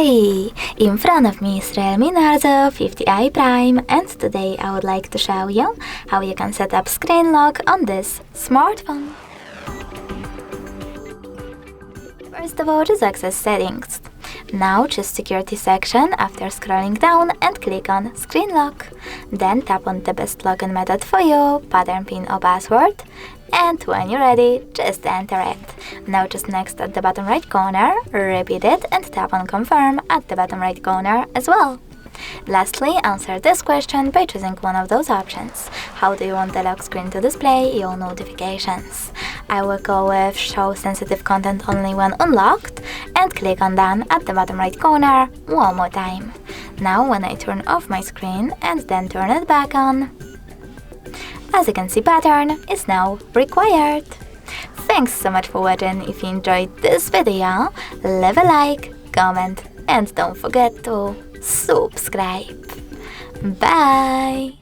Hi! In front of me is REALME Narzo 50i Prime, and today I would like to show you how you can set up screen lock on this smartphone. First of all, just access settings. Now choose security section after scrolling down and click on screen lock. Then tap on the best login method for you, pattern, pin or password, and when you're ready, just enter it. Now just next at the bottom right corner, repeat it and tap on confirm at the bottom right corner as well. Lastly, answer this question by choosing one of those options. How do you want the lock screen to display your notifications? I will go with show sensitive content only when unlocked and click on done at the bottom right corner one more time. Now when I turn off my screen and then turn it back on, as you can see, pattern is now required. Thanks so much for watching. If you enjoyed this video, leave a like, comment and don't forget to subscribe. Bye!